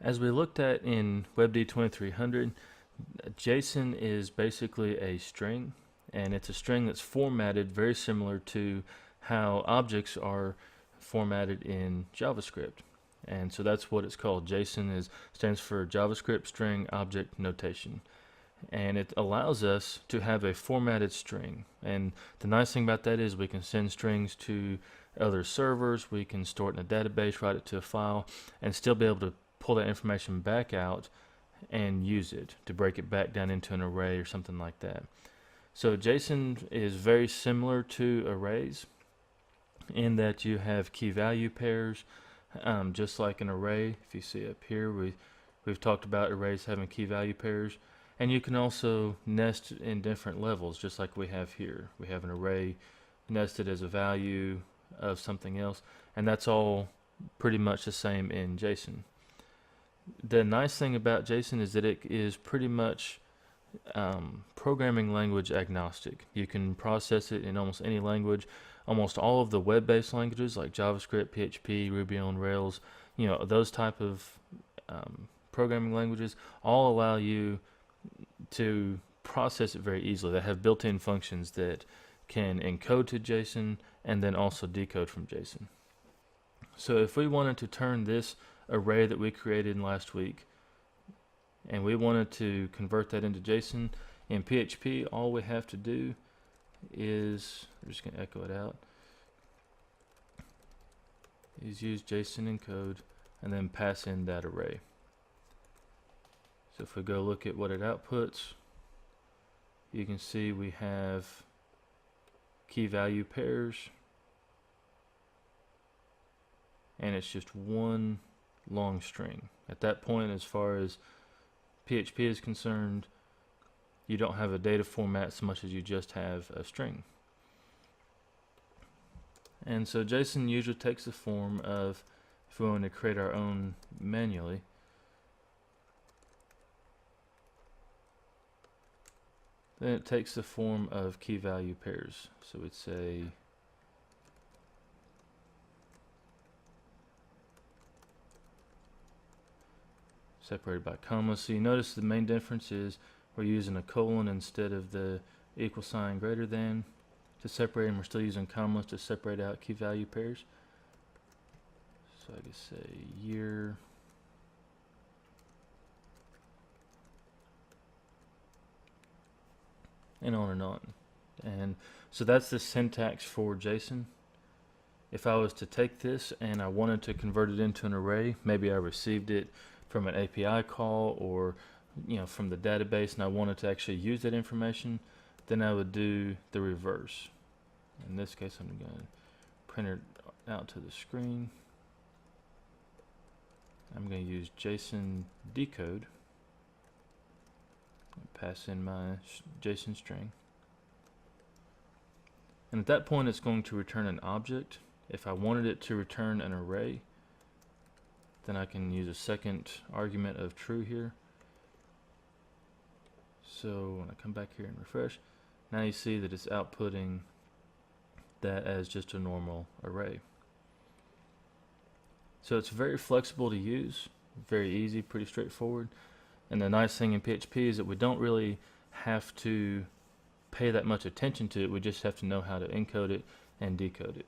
As we looked at in WebD 2300, JSON is basically a string, and it's a string that's formatted very similar to how objects are formatted in JavaScript. And so that's what it's called. JSON stands for JavaScript String Object Notation. And it allows us to have a formatted string. And the nice thing about that is we can send strings to other servers, we can store it in a database, write it to a file, and still be able to pull that information back out and use it to break it back down into an array or something like that. So JSON is very similar to arrays in that you have key value pairs, just like an array. If you see up here, we've talked about arrays having key value pairs, and you can also nest in different levels, just like we have here. We have an array nested as a value of something else, and that's all pretty much the same in JSON. The nice thing about JSON is that it is pretty much programming language agnostic. You can process it in almost any language. Almost all of the web-based languages like JavaScript, PHP, Ruby on Rails, those type of programming languages all allow you to process it very easily. They have built-in functions that can encode to JSON and then also decode from JSON. So if we wanted to turn this array that we created last week and we wanted to convert that into JSON in PHP, all we have to do is, we're just going to echo it out, is use JSON encode and then pass in that array. So if we go look at what it outputs, you can see we have key value pairs, and it's just one long string. At that point, as far as PHP is concerned, you don't have a data format so much as you just have a string. And so JSON usually takes the form of, if we want to create our own manually, then it takes the form of key value pairs. So we'd say separated by commas. So you notice the main difference is we're using a colon instead of the equal sign greater than to separate, and we're still using commas to separate out key value pairs. So I could say year and on and on. And so that's the syntax for JSON. If I was to take this and I wanted to convert it into an array, maybe I received it from an API call or from the database and I wanted to actually use that information, then I would do the reverse. In this case, I'm going to print it out to the screen. I'm going to use JSON decode, pass in my JSON string, and at that point it's going to return an object. If I wanted it to return an array, then I can use a second argument of true here. So when I come back here and refresh, now you see that it's outputting that as just a normal array. So it's very flexible to use, very easy, pretty straightforward. And the nice thing in PHP is that we don't really have to pay that much attention to it. We just have to know how to encode it and decode it.